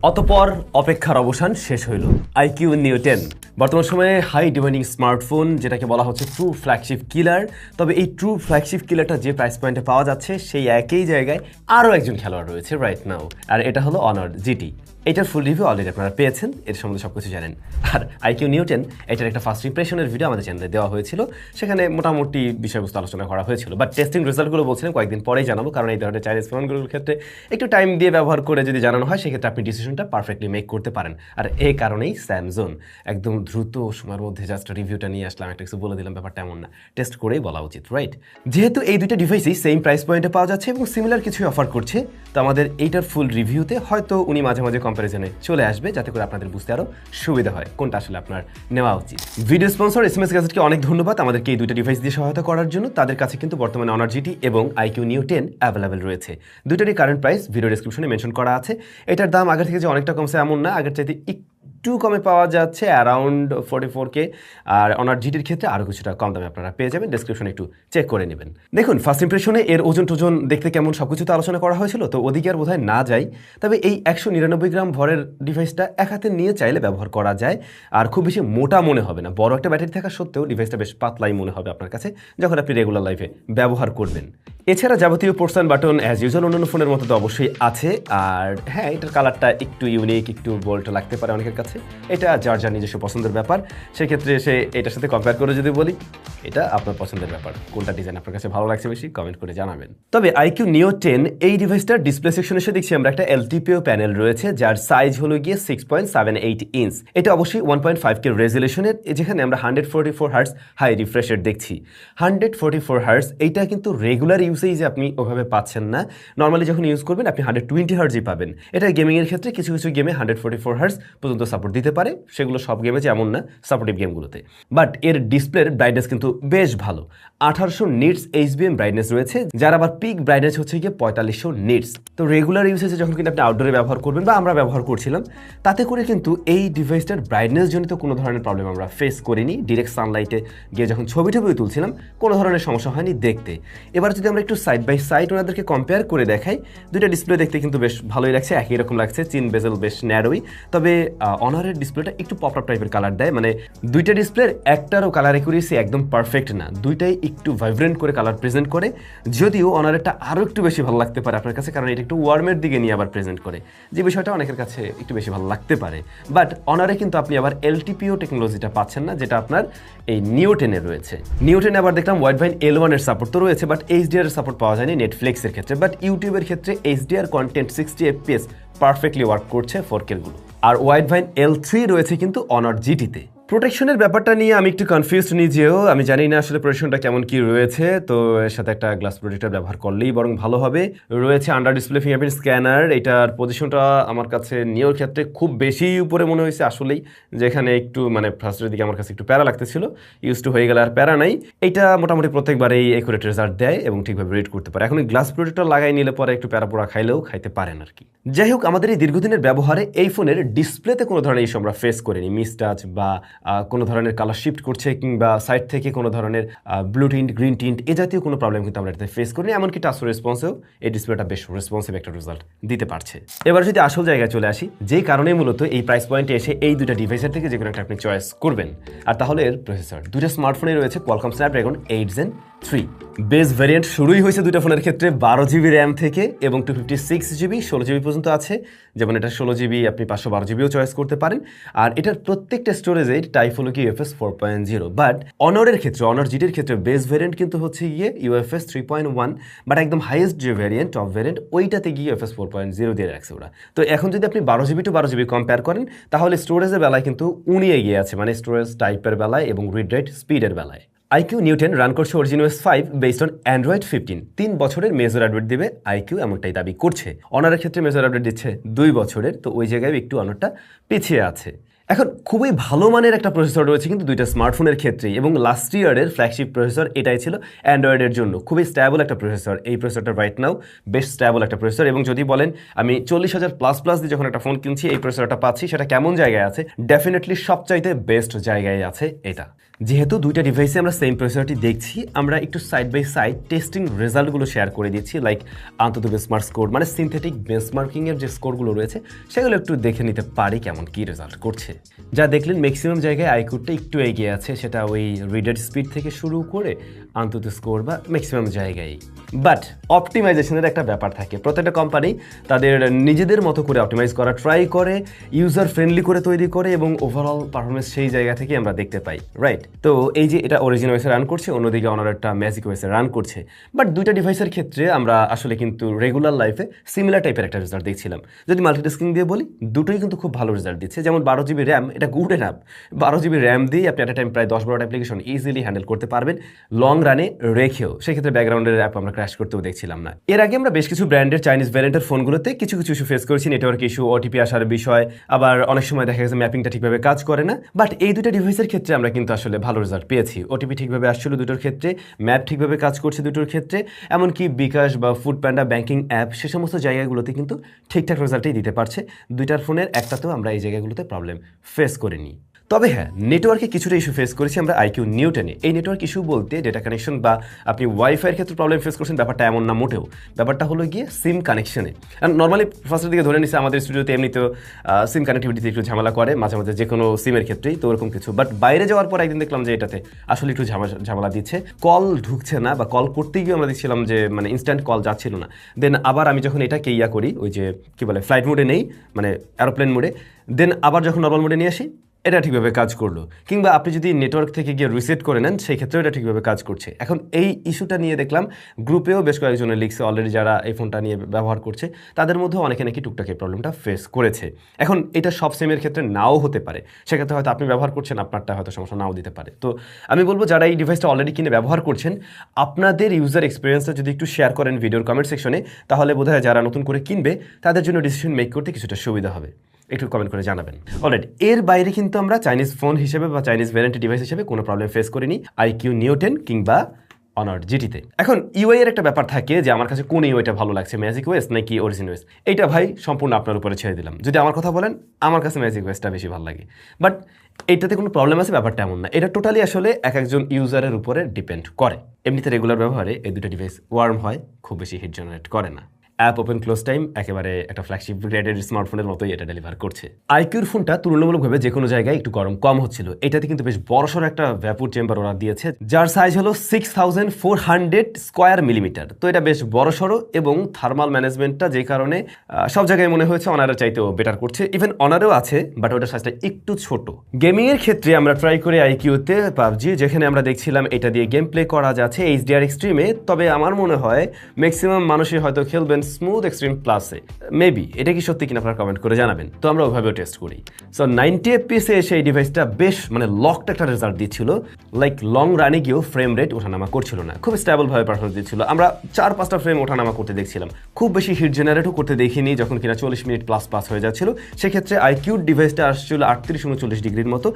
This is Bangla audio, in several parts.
অতঃপর অপেক্ষার অবসান শেষ হইল। আইকিউ নিউ 10 বর্তমান সময়ে হাই ডিমান্ডিং স্মার্টফোন, যেটাকে বলা হচ্ছে ট্রু ফ্ল্যাগশিপ কিলার। তবে এই ট্রু ফ্ল্যাগশিপ কিলারটা যে প্রাইস পয়েন্টে পাওয়া যাচ্ছে সেই একই জায়গায় আরও একজন খেলোয়াড় রয়েছে রাইট নাও, আর এটা হলো অনার জিটি। এটার ফুল রিভিউ অলরেডি আপনারা পেয়েছেন, এর সম্বন্ধে সব কিছু জানেন। আর আইকিউ নিউ 10 এটার একটা ফার্স্ট ইমপ্রেশনের ভিডিও আমাদের চ্যানেলে দেওয়া হয়েছিল, সেখানে মোটামুটি বিষয়বস্তু আলোচনা করা হয়েছিল। বাট টেস্টিং রেজাল্টগুলো বলছিলেন কয়েকদিন পরেই জানাবো, কারণ এই ধরনের চাইনিজ ফোনগুলোর ক্ষেত্রে একটু টাইম দিয়ে ব্যবহার করে যদি জানানো হয় সেক্ষেত্রে আপনি ডিসিশনটা পারফেক্টলি মেক করতে পারেন। আর এই কারণেই স্যামসাং একদম দ্রুত সময়ের মধ্যে জাস্ট রিভিউটা নিয়ে আসলাম, একটা কিছু বলে দিলাম, ব্যাপারটা এমন না, টেস্ট করেই বলা উচিত রাইট। যেহেতু এই দুইটা ডিভাইসই সেম প্রাইস পয়েন্টে পাওয়া যাচ্ছে এবং সিমিলার কিছুই অফার করছে, তো আমাদের এইটার ফুল রিভিউতে হয়তো উনি মাঝে মাঝে কম্প্যারিজনে চলে আসবে, যাতে করে আপনাদের বুঝতে আরও সুবিধা হয় কোনটা আসলে আপনার নেওয়া উচিত। ভিডিও স্পন্সর এসএমএস গ্যাজেটকে অনেক ধন্যবাদ আমাদেরকে এই দুইটা ডিভাইস দিয়ে সহায়তা করার জন্য। তাদের কাছে কিন্তু বর্তমানে অনার জিটি এবং আইকিউ নিউ 10 অ্যাভেলেবেল রয়েছে। দুইটারই কারেন্ট প্রাইস ভিডিও ডেসক্রিপশনে মেনশন করা আছে। এটার দাম আগের থেকে যে অনেকটা কমছে এমন না, আগের চাইতে একটু কমে পাওয়া যাচ্ছে অ্যারাউন্ড 44K, আর অনার জিটির ক্ষেত্রে আরও কিছুটা কম দামে আপনারা পেয়ে যাবেন। ডেসক্রিপশনে একটু চেক করে নেবেন। দেখুন ফার্স্ট ইমপ্রেশনে এর ওজন টোজন দেখতে কেমন সব কিছু তো আলোচনা করা হয়েছিল, তো ওদিকে আর বোধহয় না যাই। তবে এই 199 গ্রাম ভরের ডিভাইসটা এক হাতে নিয়ে চাইলে ব্যবহার করা যায়, আর খুব বেশি মোটা মনে হবে না। বড় একটা ব্যাটারি থাকা সত্ত্বেও ডিভাইসটা বেশ পাতলাই মনে হবে আপনার কাছে যখন আপনি রেগুলার লাইফে ব্যবহার করবেন। এছাড়া যাবতীয় ports and button as usual অন্যান্য ফোনের মতো তো অবশ্যই আছে। আর হ্যাঁ, এটার কালারটা একটু ইউনিক, একটু বোল্ড লাগতে পারে অনেকের কাছে, এটা যার যার নিজস্ব পছন্দের ব্যাপার। সেক্ষেত্রে এসে এটার সাথে কম্পেয়ার করে যদি বলি, এটা আপনার পছন্দের ব্যাপার, কোনটা ডিজাইন আপনার কাছে ভালো লাগছে বেশি কমেন্ট করে জানাবেন। তবে আইকিউ নিউ 10 এই ডিভাইসটার ডিসপ্লে সেকশনে এসে দেখছি আমরা একটা এলটিপিও প্যানেল রয়েছে, যার সাইজ হলো গিয়ে 6.78 ইঞ্চ। এটা অবশ্যই 1.5K রেজুলেশনের, যেখানে আমরা 144 হার্টজ হাই রিফ্রেশ রেট দেখছি। 144 হার্টজ এইটা কিন্তু রেগুলার ইউসেজে আপনি ওভাবে পাচ্ছেন না। নর্মালি যখন ইউজ করবেন আপনি 120 হার্টজই পাবেন। এটা গেমিংয়ের ক্ষেত্রে কিছু কিছু গেমে 144 হার্টজ পর্যন্ত সাপোর্ট দিতে পারে, সেগুলো সব গেমে যেমন না, সাপোর্টিভ গেমগুলোতে। বাট এর ডিসপ্লের ব্রাইটনেস কিন্তু বেশ ভালো, 1800 নিটস এইচবিএম ব্রাইটনেস রয়েছে, যার আবার পিক ব্রাইটনেস হচ্ছে গিয়ে 4500 নিটস। তো রেগুলার ইউসেজে যখন কিন্তু আপনি আউটডোরে ব্যবহার করবেন বা আমরা ব্যবহার করছিলাম, তাতে করে কিন্তু এই ডিভাইসটার ব্রাইটনেস জনিত কোনো ধরনের প্রবলেম আমরা ফেস করিনি। ডিরেক্ট সানলাইটে গিয়ে যখন ছবি তুলছিলাম কোনো ধরনের সমস্যা হয়নি দেখতে। এবার যদি আমরা একটু সাইড বাই সাইড ওনাদেরকে কম্পেয়ার করে দেখাই, দুইটা ডিসপ্লে দেখতে কিন্তু বেশ ভালোই লাগছে, একই রকম লাগছে, চিন বেজেল বেশ ন্যারোই। তবে অনারের ডিসপ্লেটা একটু পপ আপ টাইপের কালার দেয়, মানে দুইটা ডিসপ্লের একটারও কালার অ্যাকুরেসি একদম পারফেক্ট না, দুইটাই একটু ভাইব্রেন্ট করে কালার প্রেজেন্ট করে। যদিও অনারেরটা আরও একটু বেশি ভালো লাগতে পারে আপনার কাছে, কারণ এটা একটু ওয়ার্মের দিকে নিয়ে আবার প্রেজেন্ট করে, যে বিষয়টা অনেকের কাছে একটু বেশি ভালো লাগতে পারে। বাট অনারে কিন্তু আপনি আবার এলটিপিও টেকনোলজিটা পাচ্ছেন না, যেটা আপনার এই নিউ 10-এ রয়েছে। নিউ 10-এ আবার দেখলাম ওয়াইড ভাইন L1 এর সাপোর্ট তো রয়েছে, বাট এইচডিআর এর সাপোর্ট পাওয়া যায়নি নেটফ্লিক্সের ক্ষেত্রে। বাট ইউটিউবের ক্ষেত্রে HDR content 60 FPS perfectly work করছে 4K গুলো। আর ওয়াইড ভাইন L3 রয়েছে কিন্তু অনার জিটিতে। প্রোটেকশনের ব্যাপারটা নিয়ে আমি একটু কনফিউজড নিজেও, আমি জানি না আসলে প্রোটেকশনটা কেমন কি রয়েছে। তো এর সাথে একটা গ্লাস প্রোটেক্টর ব্যবহার করলেই বরং ভালো হবে। রয়েছে আন্ডার ডিসপ্লে ফিঙ্গারপ্রিন্ট স্ক্যানার, এটার পজিশনটা আমার কাছে নিয়োর ক্ষেত্রে খুব বেশি উপরে মনে হয়েছে আসলেই, যেখানে একটু মানে ফার্স্টের দিকে আমার কাছে একটু প্যারা লাগতেছিল, ইউজ টু হয়ে গেলে আর প্যারা নাই। এটা মোটামুটি প্রত্যেকবারেই একুরেট রেজাল্ট দেয় এবং ঠিকভাবে রিড করতে পারে। এখন গ্লাস প্রোটেক্টর লাগাই নিলে পরে একটু প্যারা পোড়া খাইলেও খাইতে পারেন আর কি। যাই হোক, আমাদের এই দীর্ঘদিনের ব্যবহারে এই ফোনের ডিসপ্লেতে কোনো ধরনের ইস্যু আমরা ফেস করিনি, মিস টাচ বা কোনো ধরনের কালার শিফট করছে কিংবা সাইড থেকে কোনো ধরনের ব্লু টিন্ট, গ্রিন টিন্ট এ জাতীয় কোনো প্রবলেম কিন্তু আমরা এটাতে ফেস করিনি। এমনকি টাচ রেসপন্সেও এই ডিসপ্লেটা বেশ রেসপন্সিভ একটা রেজাল্ট দিতে পারছে। এবার যদি আসল জায়গায় চলে আসি, যেই কারণে মূলত এই প্রাইস পয়েন্টে এসে এই দুটা ডিভাইসের থেকে যে কোনো একটা আপনি চয়েস করবেন, আর তাহলে এর প্রসেসর। দুটা স্মার্টফোনে রয়েছে Qualcomm Snapdragon 8 Gen 3 base variant. শুরুই হয়েছে দুটো ফোনের ক্ষেত্রে 12GB র্যাম থেকে এবং 256GB 16GB পর্যন্ত আছে। যেমন এটা 16GB, আপনি 512GBও চয়েস করতে পারেন। আর এটার প্রত্যেকটা স্টোরেজে টাইপ হলো কি UFS 4.0। বাট অনারের ক্ষেত্রে, অনার জিটির ক্ষেত্রে বেস ভ্যারিয়েন্ট কিন্তু হচ্ছে গিয়ে UFS 3.1, বাট একদম হাইয়েস্ট যে ভ্যারিয়েন্ট, টপ ভ্যারিয়েন্ট, ওইটাতে গিয়ে UFS 4.0 দিয়ে রাখছে ওরা। তো এখন যদি আপনি 12GB টু 12GB কম্পেয়ার করেন, তাহলে স্টোরেজের বেলায় কিন্তু উনি এগিয়ে আছে, মানে স্টোরেজ টাইপের বেলায় এবং রিড রাইট স্পিডের বেলায়। আইকিউ নিউ 10 রান করছে অরিজিনওএস 5 বেসড অন অ্যান্ড্রয়েড 15। 3 বছরের মেজর আপডেট দিবে আইকিউ, এমনটাই দাবি করছে। অনারের ক্ষেত্রে মেজর আপডেট দিচ্ছে 2 বছরের, তো ওই জায়গায় একটু অনারটা পিছিয়ে আছে। এখন খুবই ভালো মানের একটা প্রসেসর রয়েছে কিন্তু দুইটা স্মার্টফোনের ক্ষেত্রেই, এবং লাস্ট ইয়ারের ফ্ল্যাগশিপ প্রসেসর এটাই ছিল অ্যান্ড্রয়েডের জন্য। খুবই স্ট্যাবল একটা প্রসেসর এই প্রসেসরটা, রাইট নাও বেশ স্ট্যাবল একটা প্রসেসর। এবং যদি বলেন আমি 40,000+ দিয়ে যখন একটা ফোন কিনছি এই প্রসেসরটা পাচ্ছি, সেটা কেমন জায়গায় আছে? ডেফিনেটলি সবচাইতে বেস্ট জায়গায় আছে এটা। যেহেতু দুইটা ডিভাইসে আমরা সেম প্রসেসরটি দেখছি, আমরা একটু সাইড বাই সাইড টেস্টিং রেজাল্টগুলো শেয়ার করে দিচ্ছি, লাইক আন্তত বেঞ্চমার্ক স্কোর, মানে সিনথেটিক বেঞ্চমার্কিংয়ের যে স্কোরগুলো রয়েছে সেগুলো একটু দেখে নিতে পারি কেমন কি রেজাল্ট করছে। যা দেখলেন ম্যাক্সিমাম জায়গায় আইকিউটা একটু এগিয়ে আছে, সেটা ওই রিডার স্পিড থেকে শুরু করে আন্তত স্কোর বা ম্যাক্সিমাম জায়গায়। বাট অপটিমাইজেশনের একটা ব্যাপার থাকে, প্রত্যেকটা কোম্পানি তাদের নিজেদের মতো করে অপটিমাইজ করা ট্রাই করে, ইউজার ফ্রেন্ডলি করে তৈরি করে এবং ওভারঅল পারফরমেন্স সেই জায়গা থেকে আমরা দেখতে পাই, রাইট? তো এই যে এটা অরিজিন ওয়েসে রান করছে, অন্যদিকে অনার একটা ম্যাজিক ওয়েসে রান করছে, বাট দুইটা ডিভাইসের ক্ষেত্রে আমরা আসলে কিন্তু রেগুলার লাইফে সিমিলার টাইপের একটা রেজাল্ট দেখছিলাম। যদি মাল্টিটাস্কিং দিয়ে বলি, দুটোই কিন্তু খুব ভালো রেজাল্ট দিচ্ছে। যেমন 12 জিবি র্যাম, এটা গুড এনাফ। 12 জিবি র্যাম দিয়ে আপনি একটা টাইম প্রায় 10-12টা অ্যাপ্লিকেশন ইজিলি হ্যান্ডেল করতে পারবেন, লং রানে রেখেও। সেক্ষেত্রে ব্যাকগ্রাউন্ডের অ্যাপ আমরা ক্র্যাশ করতেও দেখছিলাম না। এর আগে আমরা বেশ কিছু ব্র্যান্ডের চাইনিজ ভ্যারিয়েন্টের ফোনগুলোতে কিছু ইস্যু ফেস করেছি, নেটওয়ার্ক ইস্যু, ওটিপি আসার বিষয়, আবার অনেক সময় দেখা গেছে ম্যাপিংটা ঠিকভাবে কাজ করে না। বাট এই দুটো ডিভাইসের ক্ষেত্রে আমরা কিন্তু আসলে ভালো রেজাল্ট পেয়েছি। ওটিপি ঠিকভাবে আসছিল দুটোর ক্ষেত্রে, ম্যাপ ঠিকভাবে কাজ করছে দুটোর ক্ষেত্রে, এমনকি বিকাশ বা ফুড প্যান্ডা ব্যাংকিং অ্যাপ সে সমস্ত জায়গাগুলোতে কিন্তু ঠিকঠাক রেজাল্টই দিতে পারছে। দুইটার ফোনের একটাতেও আমরা এই জায়গাগুলোতে প্রবলেম ফেস করিনি। তবে হ্যাঁ, নেটওয়ার্কে কিছুটা ইস্যু ফেস করেছি আমরা আইকিউ নিউটেনে। এই নেটওয়ার্ক ইস্যু বলতে ডেটা কানেকশন বা আপনি ওয়াইফাইয়ের ক্ষেত্রে প্রবলেম ফেস করছেন, ব্যাপারটা এমন না মোটেও। ব্যাপারটা হলো গিয়ে সিম কানেকশনে। আর নর্মালি ফার্স্টের দিকে ধরে নিচ্ছে আমাদের স্টুডিওতে এমনিতেও সিম কানেক্টিভিটিতে একটু ঝামেলা করে মাঝে মাঝে, যে কোনো সিমের ক্ষেত্রেই, তো ওরকম কিছু। বাট বাইরে যাওয়ার পর একদিন দেখলাম যে এটাতে আসলে একটু ঝামেলা দিচ্ছে, কল ঢুকছে না, বা কল করতে গিয়ে আমরা দেখছিলাম যে মানে ইনস্ট্যান্ট কল যাচ্ছিল না। দেন আবার আমি যখন এটাকে করি, ওই যে কী বলে ফ্লাইট মোডে নেই, মানে এরোপ্লেন মোডে, দেন আবার যখন নর্মাল মোডে নিয়ে আসি, এটা ঠিকভাবে কাজ করলো। কিংবা আপনি যদি নেটওয়ার্ক থেকে গিয়ে রিসেট করে নেন, সেই ক্ষেত্রেও এটা ঠিকভাবে কাজ করছে। এখন এই ইস্যুটা নিয়ে দেখলাম গ্রুপেও বেশ কয়েকজনের লিখছে অলরেডি, যারা এই ফোনটা নিয়ে ব্যবহার করছে তাদের মধ্যেও অনেকে নাকি টুকটাক এই প্রবলেমটা ফেস করেছে। এখন এটা সব সিমের ক্ষেত্রে নাও হতে পারে, সেক্ষেত্রে হয়তো আপনি ব্যবহার করছেন, আপনারটা হয়তো সমস্যা নাও দিতে পারে। তো আমি বলবো যারা এই ডিভাইসটা অলরেডি কিনে ব্যবহার করছেন, আপনাদের ইউজার এক্সপিরিয়েন্সটা যদি একটু শেয়ার করেন ভিডিওর কমেন্ট সেকশনে, তাহলে বোধহয় যারা নতুন করে কিনবে তাদের জন্য ডিসিশন মেক করতে কিছুটা সুবিধা হবে। একটু কমেন্ট করে জানাবেন। অলরেডি এর বাইরে কিন্তু আমরা চাইনিজ ফোন হিসেবে বা চাইনিজ ভ্যারিয়েন্ট ডিভাইস হিসেবে কোনো প্রবলেম ফেস করিনি আইকিউ নিউ 10 কিংবা অনার জিটিতে। এখন ইউআই এর একটা ব্যাপার থাকে যে আমার কাছে কোন ইউআইটা ভালো লাগছে, ম্যাজিক ওয়েস নাকি অরিজিন ওয়েস, এইটা ভাই সম্পূর্ণ আপনার উপরে ছেড়ে দিলাম। যদি আমার কথা বলেন, আমার কাছে ম্যাজিক ওয়েসটা বেশি ভালো লাগে। বাট এইটাতে কোনো প্রবলেম আছে ব্যাপারটা এমন না, এটা টোটালি আসলে এক একজন ইউজারের উপরে ডিপেন্ড করে। এমনিতে রেগুলার ব্যবহারে এই দুটো ডিভাইস ওয়ার্ম হয়, খুব বেশি হিট জেনারেট করে না। অ্যাপ ওপেন ক্লোজ টাইম একেবারে একটা ফ্ল্যাগশিপ গ্রেডেড স্মার্টফোনের মতোই এটা ডেলিভার করছে। আইকিউর ফোনটা তুলনামূলকভাবে যে কোনো জায়গায় একটু গরম কম হচ্ছিল। এটাতে কিন্তু বেশ বড়সড় একটা ভ্যাপুর চেম্বার ওরা দিয়েছে, যার সাইজ হলো 6400 স্কোয়ার মিলিমিটার। তো এটা বেশ বড়সড় এবং থার্মাল ম্যানেজমেন্টটা যে কারণে সব জায়গায় মনে হয়েছে অনারের চাইতেও বেটার করছে। ইভেন অনারেও আছে, বাট ওটার সাইজটা একটু ছোট। গেমিংয়ের ক্ষেত্রে আমরা ট্রাই করি আইকিউতে পাবজি, যেখানে আমরা দেখছিলাম এটা দিয়ে গেম প্লে করা যাচ্ছে এইচডিআর এক্সট্রিমে। তবে আমার মনে হয় ম্যাক্সিমাম মানুষই হয়তো খেলবেন স্মুথ এক্সট্রিম প্লাসে। মেবি এটা কি সত্যি কিনা আপনারা কমেন্ট করে জানাবেন। তো আমরা ওইভাবেও টেস্ট করি। সো 90 FPS এ সেই ডিভাইসটা বেশ মানে লকড একটা রেজাল্ট দিচ্ছিল, লাইক লং রানে গিয়েও ফ্রেম রেট ওঠানামা করছিল না, খুব স্টেবলভাবে পারফরমেন্স দিচ্ছিল। আমরা 4-5টা ফ্রেম ওঠানামা করতে দেখছিলাম, খুব বেশি হিট জেনারেটও করতে দেখিনি। যখন কিনা 40 মিনিট প্লাস হয়ে যাচ্ছিল, সেক্ষেত্রে আইকিউর ডিভাইসটা আসছিল 38-39 ডিগ্রির মতো,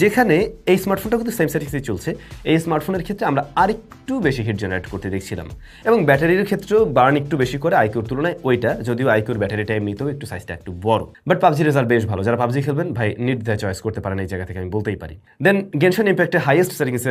যেখানে এই স্মার্টফোনটা কিন্তু সেম সেটিংসেই চলছে। এই স্মার্টফোনের ক্ষেত্রে আমরা আরেকটু বেশি হিট জেনারেট করতে দেখছিলাম, এবং ব্যাটারির ক্ষেত্রেও বার্ন একটু বেশি করে আইকিউর তুলনায় ওইটা, যদিও আইকিউর ব্যাটারিটা এমনিতেও একটু সাইজটা একটু বড়। বাট পাবজি রেজাল্ট বেশ ভালো, যারা পাবজি খেলবেন ভাই নির্দ্বিধায় চয়েস করতে পারেন এই জায়গা থেকে, আমি বলতেই পারি। দেন গেনশন ইম্প্যাক্টে হাইয়েস্ট সেটিংসে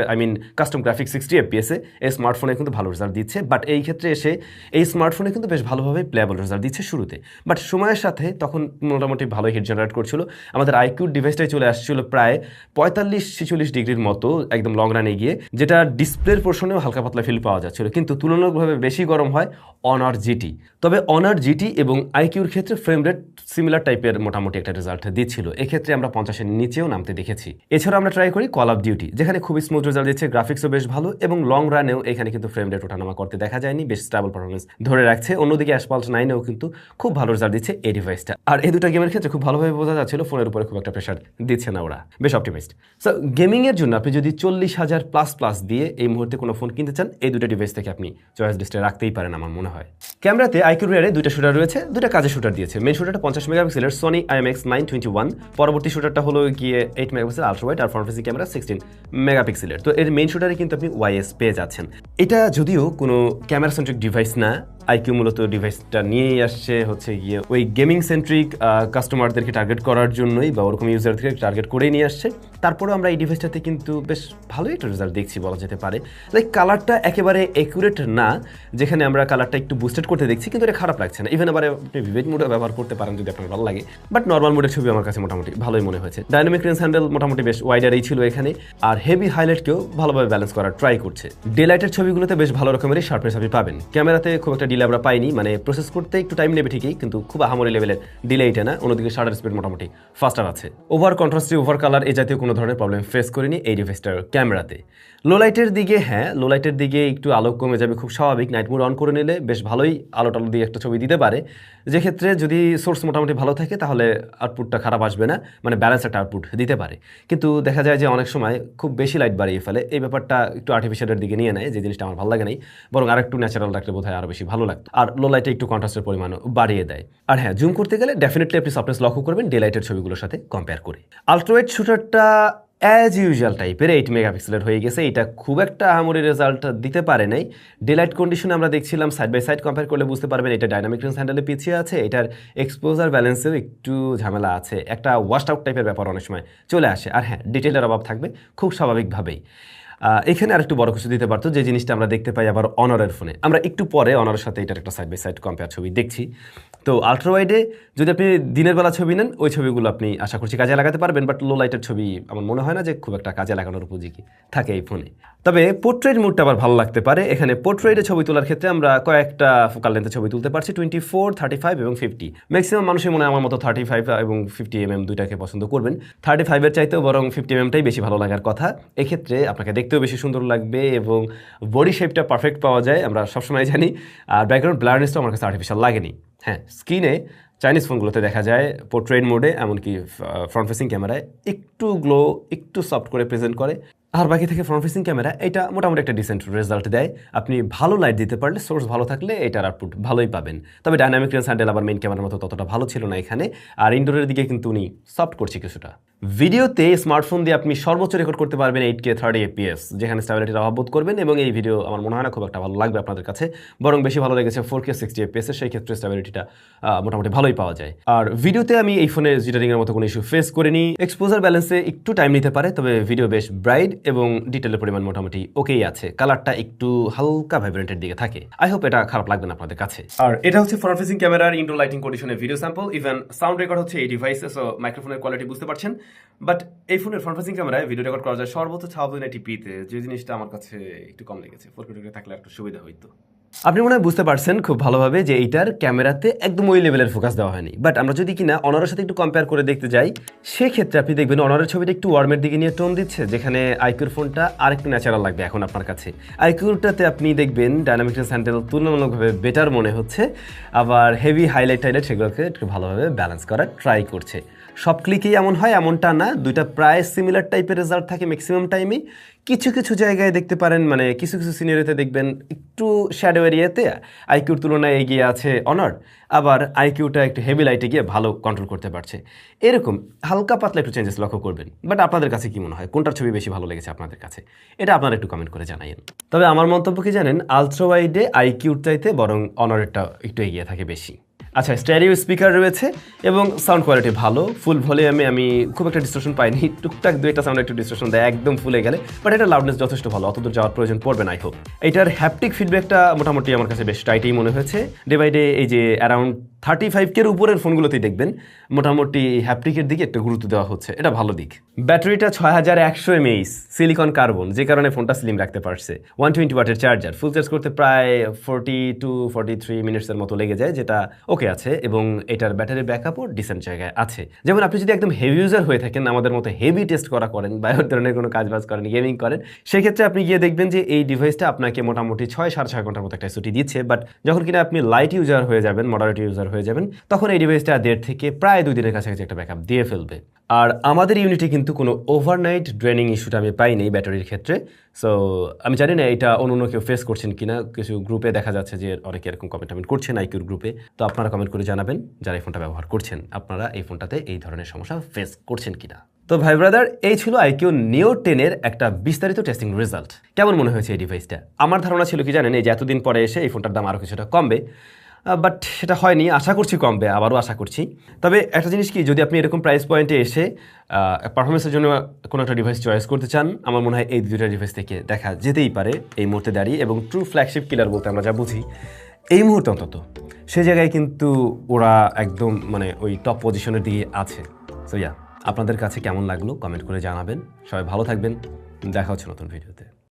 কাস্টম গ্রাফিক্স 60 FPS এই স্মার্টফোনে কিন্তু ভালো রেজাল্ট দিচ্ছে। বাট এই ক্ষেত্রে এসে এই স্মার্টফোনে কিন্তু বেশ ভালোভাবে প্লেয়াবল রেজাল্ট দিচ্ছে শুরুতে, বাট সময়ের সাথে তখন মোটামুটি ভালো হিট জেনারেট করছিল। আমাদের আইকিউর ডিভাইসটাই চলে আসছিল প্রায় 45-46 ডিগ্রির মতো একদম লং রানে গিয়ে, যেটা ডিসপ্লের পোর্শনেও হালকা পাতলা ফিল পাওয়া যাচ্ছিল। কিন্তু তুলনামূলকভাবে বেশি গরম হয় অনার জিটি। তবে অনার জিটি এবং আইকিউর ক্ষেত্রে ফ্রেম রেট সিমিলার টাইপের মোটামুটি একটা রেজাল্ট দিচ্ছিল। এক্ষেত্রে আমরা 50-এর নিচেও নামতে দেখেছি। এছাড়া আমরা ট্রাই করি কল অফ ডিউটি, যেখানে খুবই স্মুথ রেজাল্ট দিচ্ছে, গ্রাফিক্সও বেশ ভালো, এবং লং রানেও এখানে কিন্তু ফ্রেম রেট ওঠানামা করতে দেখা যায়নি, বেশ স্টেবল পারফরমেন্স ধরে রাখছে। অন্যদিকে অ্যাসফল্ট 9-এও কিন্তু খুব ভালো রেজাল্ট দিচ্ছে এই ডিভাইসটা। আর এই দুটো গেমের ক্ষেত্রে খুব ভালোভাবে বোঝা যাচ্ছিল ফোনের উপরে খুব একটা প্রেশার দিচ্ছে না ওরা, বেশ অপটিমাইজড। সো গেমিংয়ের জন্য আপনি যদি 40,000 প্লাস দিয়ে এই মুহূর্তে কোনো ফোন কিনতে চান, এই দুটো ডিভাইস থেকে আপনি চয়েস লিস্টে রাখতেই পারেন আমার মনে হয়। ক্যামেরাতে আইকিউর রিয়ারে দুইটা শুটার রয়েছে, দুইটা কাজে শুটার দিয়েছে। মেইন শুটারটা 50 মেগাপিক্সেলের সোনি IMX921, পরবর্তী শুটারটা হলো গিয়ে 8 মেগাপিক্সেল আলট্রা ওয়াইড, আর ফ্রন্ট ফেসিং ক্যামেরা 16 মেগাপিক্সেলের। তো এর মেইন শুটারে কিন্তু আপনি ওয়াইএস পেয়ে যাচ্ছেন। এটা যদিও কোনো ক্যামেরা সেন্ট্রিক ডিভাইস না, আইকিউ মূলত ডিভাইসটা নিয়েই আসছে হচ্ছে গিয়ে ওই গেমিং সেন্ট্রিক কাস্টমারদেরকে টার্গেট করার জন্যই বা ওরকম ইউজারদেরকে টার্গেট করেই নিয়ে আসছে। তারপরেও আমরা এই ডিভাইসটাতে কিন্তু বেশ ভালোই একটা রেজাল্ট দেখছি বলা যেতে পারে। লাইক কালারটা একেবারে অ্যাকুরেট না, যেখানে আমরা কালারটা একটু বুস্টেড করতে দেখছি, কিন্তু এটা খারাপ লাগছে না। ইভেন আবার আপনি ভিভিড মোডে ব্যবহার করতে পারেন যদি আপনার ভালো লাগে, বাট নর্মাল মোডের ছবি আমার কাছে মোটামুটি ভালোই মনে হয়েছে। ডাইনামিক রেঞ্জ হ্যান্ডেল মোটামুটি বেশ ওয়াইডারই ছিল এখানে, আর হেভি হাইলাইটকেও ভালোভাবে ব্যালেন্স করার ট্রাই করছে। ডে লাইটের ছবিগুলোতে বেশ ভালো রকমেরই শার্পনেস আপনি পাবেন। ক্যামেরাতে খুব একটা ডিলে আমরা পাইনি, মানে প্রসেস করতে একটু টাইম নেবে ঠিকই, কিন্তু খুব আহামরি লেভেলের ডিলে এটা না। অন্যদিকে শাটার স্পিড মোটামুটি ফাস্টার আছে। ওভার কন্ট্রাস্টে ওভার কালার এই জাতীয় কোনো ধরনের প্রবলেম ফেস করিনি এই ডিভাইসটার ক্যামেরাতে। লো লাইটের দিকে লো লাইটের দিকে একটু আলো কমে যাবে, খুব স্বাভাবিক। নাইট মোড অন করে নিলে বেশ ভালোই আলো টালো দিয়ে একটা ছবি দিতে পারে, যে ক্ষেত্রে যদি সোর্স মোটামুটি ভালো থাকে তাহলে আউটপুটটা খারাপ আসবে না, মানে ব্যালেন্স একটা আউটপুট দিতে পারে। কিন্তু দেখা যায় যে অনেক সময় খুব বেশি লাইট বাড়িয়ে ফেলে, এই ব্যাপারটা একটু আর্টিফিশিয়ালের দিকে নিয়ে নেয়, যে জিনিসটা আমার ভালো লাগে নাই, বরং আরেকটু ন্যাচারাল রাখলে বোধহয় আরও বেশি ভালো লাগতো। আর লো লাইটে একটু কন্ট্রাস্টের পরিমাণও বাড়িয়ে দেয়। আর হ্যাঁ, জুম করতে গেলে ডেফিনেটলি আপনি সফটনেস লক্ষ্য করবেন ডে লাইটের ছবিগুলোর সাথে কম্পেয়ার করে। আলট্রাওয়াইড শুটারটা অ্যাজ ইউজুয়াল টাইপের 8 মেগাপিক্সেলের হয়ে গেছে। এটা খুব একটা আহামরি রেজাল্ট দিতে পারে নাই। ডে লাইট কন্ডিশনে আমরা দেখছিলাম সাইড বাই সাইড কম্পেয়ার করলে বুঝতে পারবেন এটা ডাইনামিক রেঞ্জ হ্যান্ডেলে পিছিয়ে আছে, এটার এক্সপোজার ব্যালেন্সেও একটু ঝামেলা আছে, একটা ওয়াশড আউট টাইপের ব্যাপার অনেক সময় চলে আসে। আর হ্যাঁ, ডিটেলের অভাব থাকবে খুব স্বাভাবিকভাবেই। এখানে আরেকটু বড় কিছু দিতে পারতো, যে জিনিসটা আমরা দেখতে পাই আবার অনারের ফোনে। আমরা একটু পরে অনারের সাথে এটার একটা সাইড বাই সাইড কম্পেয়ার ছবি দেখছি। তো আলট্রাওয়াইডে যদি আপনি দিনের বেলা ছবি নেন, ওই ছবিগুলো আপনি আশা করছি কাজে লাগাতে পারবেন, বাট লো লাইটের ছবি আমার মনে হয় না যে খুব একটা কাজে লাগানোর উপযোগী থাকে এই ফোনে। তবে পোর্ট্রেট মোডটা আবার ভালো লাগতে পারে। এখানে পোর্ট্রেটে ছবি তোলার ক্ষেত্রে আমরা কয়েকটা ফোকাল লেন্থে ছবি তুলতে পারছি, 24, 35 এবং 50। ম্যাক্সিমাম মানুষই মনে হয় আমার মতো 35 এবং 50mm দুইটাকে পছন্দ করবেন। 35-এর চাইতেও বরং 50mm-টাই বেশি ভালো লাগার কথা। এক্ষেত্রে আপনাকে দেখতেও বেশি সুন্দর লাগবে এবং বডি শেপটা পারফেক্ট পাওয়া যায়, আমরা সবসময় জানি। আর ব্যাকগ্রাউন্ড ব্লারনেসটা আমার কাছে আর্টিফিশিয়াল লাগেনি। হ্যাঁ, স্ক্রিনে চাইনিজ ফোনগুলোতে দেখা যায় পোর্ট্রেট মোডে, এমনকি ফ্রন্ট ফেসিং ক্যামেরায় একটু গ্লো, একটু সফট করে প্রেজেন্ট করে। আর বাকি থেকে ফ্রন্ট ফেসিং ক্যামেরা এটা মোটামুটি একটা ডিসেন্ট রেজাল্ট দেয়। আপনি ভালো লাইট দিতে পারলে, সোর্স ভালো থাকলে এটার আউটপুট ভালোই পাবেন। তবে ডাইনামিক রেঞ্জ হ্যান্ডেল আবার মেইন ক্যামেরার মতো ততটা ভালো ছিল না এখানে। আর ইনডোরের দিকে কিন্তু উনি সফট করছে কিছুটা। ভিডিওতে স্মার্টফোন দিয়ে আপনি সর্বোচ্চ রেকর্ড করতে পারবেন 8K 30 FPS, যেখানে স্টেবিলিটির অভাব বোধ করবেন। এবং এই ভিডিও আমার মনে হয় না খুব একটা ভালো লাগবে আপনাদের কাছে, বরং বেশি ভালো লেগেছে 4K 60 FPS। সেই ক্ষেত্রে স্টেবিলিটিটা মোটামুটি ভালোই পাওয়া যায়। আর ভিডিওতে আমি এই ফোনে জিটারিংয়ের মতো কোনো ইস্যু ফেস করিনি। এক্সপোজার ব্যালেন্সে একটু টাইম নিতে পারে, তবে ভিডিও বেশ ব্রাইট এবং ডিটেলের পরিমাণ মোটামুটি ওকেই আছে। কালারটা একটু হালকা ভাইব্রেন্টের দিকে থাকে। আই হোপ এটা খারাপ লাগবে না আপনাদের কাছে। আর এটা হচ্ছে ফ্রন্ট ফেসিং ক্যামেরার ইনডোর লাইটিং কন্ডিশনের video sample. Even sound record হচ্ছে এই ডিভাইসে, সো মাইক্রোফোনের কোয়ালিটি বুঝতে পারছেন। বাট এই ফোনের ফ্রন্ট ফেসিং ক্যামেরায় ভিডিও রেকর্ড করা যায় সর্বোচ্চ 1080p-তে, যে জিনিসটা আমার কাছে একটু কম লেগেছে। 4K থাকলে একটু সুবিধা হইতো। আপনি মনে হয় বুঝতে পারছেন খুব ভালোভাবে যে এইটার ক্যামেরাতে একদম ওই লেভেলের ফোকাস দেওয়া হয়নি। বাট আমরা যদি কিনা অনারের সাথে একটু কম্পেয়ার করে দেখতে যাই, সেক্ষেত্রে আপনি দেখবেন অনারের ছবিটা একটু ওয়ার্মের দিকে নিয়ে টোন দিচ্ছে, যেখানে আইকিউর ফোনটা আর একটু ন্যাচারাল লাগবে এখন আপনার কাছে। আইকিউরটাতে আপনি দেখবেন ডাইনামিক রেঞ্জ হ্যান্ডেল তুলনামূলকভাবে বেটার মনে হচ্ছে, আবার হেভি হাইলাইট টাইলাইট সেগুলোকে একটু ভালোভাবে ব্যালেন্স করার ট্রাই করছে। সব ক্লিকেই এমন হয় এমনটা না, দুইটা প্রায় সিমিলার টাইপের রেজাল্ট থাকে ম্যাক্সিমাম টাইমেই। কিছু কিছু জায়গায় দেখতে পারেন, মানে কিছু কিছু সিনারিওতে দেখবেন একটু শ্যাডো এরিয়াতে আইকিউর তুলনায় এগিয়ে আছে অনার, আবার আইকিউটা একটু হেভি লাইটে গিয়ে ভালো কন্ট্রোল করতে পারছে। এরকম হালকা পাতলা একটু চেঞ্জেস লক্ষ্য করবেন। বাট আপনাদের কাছে কি মনে হয়, কোনটার ছবি বেশি ভালো লেগেছে আপনাদের কাছে? এটা আপনারা একটু কমেন্ট করে জানাইন। তবে আমার মন্তব্য কি জানেন, আলট্রা ওয়াইডে আইকিউর চাইতে বরং অনারেরটা একটু এগিয়ে থাকে বেশি। আচ্ছা, স্টেরিও স্পিকার রয়েছে এবং সাউন্ড কোয়ালিটি ভালো। ফুল ভলিউমে আমি খুব একটা ডিস্ট্রাকশন পাইনি, টুকটাক দুইটা সাউন্ড একটু ডিস্ট্রাকশন দেয় একদম ফুলে গেলে, বাট এটা লাউডনেস যথেষ্ট ভালো, অতদূর যাওয়ার প্রয়োজন পড়বে না। আই হোপ এটার হ্যাপটিক ফিডব্যাকটা মোটামুটি আমার কাছে বেশ টাইটেই মনে হয়েছে। ডে বাই ডে এই যে অ্যারাউন্ড 35K উপরের ফোনগুলোতেই দেখবেন মোটামুটি হ্যাপটিকের দিকে একটু গুরুত্ব দেওয়া হচ্ছে, এটা ভালো দিক। ব্যাটারিটা 6100 mAh সিলিকন কার্বন, যে কারণে ফোনটা স্লিম রাখতে পারছে। 120 ওয়াটের চার্জার, ফুল চার্জ করতে প্রায় 40 to 43 মিনিটসের মতো লেগে যায়, যেটা ওকে আছে। এবং এটার ব্যাটারি ব্যাকআপও ডিসেন্ট জায়গায় আছে। যেমন আপনি যদি একদম হেভি ইউজার হয়ে থাকেন, আমাদের মতো হেভি টেস্ট করেন বা ওই ধরনের কোনো কাজবাজ করেন, গেমিং করেন, সেক্ষেত্রে আপনি গিয়ে দেখবেন যে এই ডিভাইসটা আপনাকে মোটামুটি 6-6.5 ঘন্টার মতো একটা ছুটি দিচ্ছে। বাট যখন কিনা আপনি লাইট ইউজার হয়ে যাবেন, মডারেট ইউজার হয়ে যাবেন, তখন এই ডিভাইসটা 1.5 থেকে প্রায় 2 দিনের কাছাকাছি একটা ব্যাকআপ দিয়ে ফেলবে। আর আমাদের ইউনিটে কিন্তু কোনো ওভারনাইট ড্রেনিং ইস্যুটা আমি পাইনি ব্যাটারির ক্ষেত্রে। সো আমি জানি না এটা অন্য কেউ ফেস করছেন কিনা, কিছু গ্রুপে দেখা যাচ্ছে যে অনেকে এরকম কমেন্ট করছেন আইকিউর গ্রুপে। তো আপনারা কমেন্ট করে জানাবেন যারা এই ফোনটা ব্যবহার করছেন, আপনারা এই ফোনটাতে এই ধরনের সমস্যা ফেস করছেন কিনা। তো ভাই ব্রাদার, এই ছিল আইকিউ নিও 10 এর একটা বিস্তারিত টেস্টিং রেজাল্ট। কেমন মনে হয়েছে এই ডিভাইসটা? আমার ধারণা ছিল কি জানেন, এই যে এতদিন পরে এসে এই ফোনটার দাম আরও কিছুটা কমবে, বাট সেটা হয়নি। আশা করছি কমবে, আবারও আশা করছি। তবে একটা জিনিস কি, যদি আপনি এরকম প্রাইস পয়েন্টে এসে পারফরমেন্সের জন্য কোনো একটা ডিভাইস চয়েস করতে চান, আমার মনে হয় এই দুইটা ডিভাইস থেকে দেখা যেতেই পারে এই মুহূর্তে দাঁড়িয়ে। এবং ট্রু ফ্ল্যাগশিপ কিলার বলতে আমরা যা বুঝি এই মুহূর্তে অন্তত, সে জায়গায় কিন্তু ওরা একদম মানে ওই টপ পজিশনের দিকে আছে। সো ইয়া, আপনাদের কাছে কেমন লাগলো কমেন্ট করে জানাবেন। সবাই ভালো থাকবেন, দেখা হচ্ছে নতুন ভিডিওতে।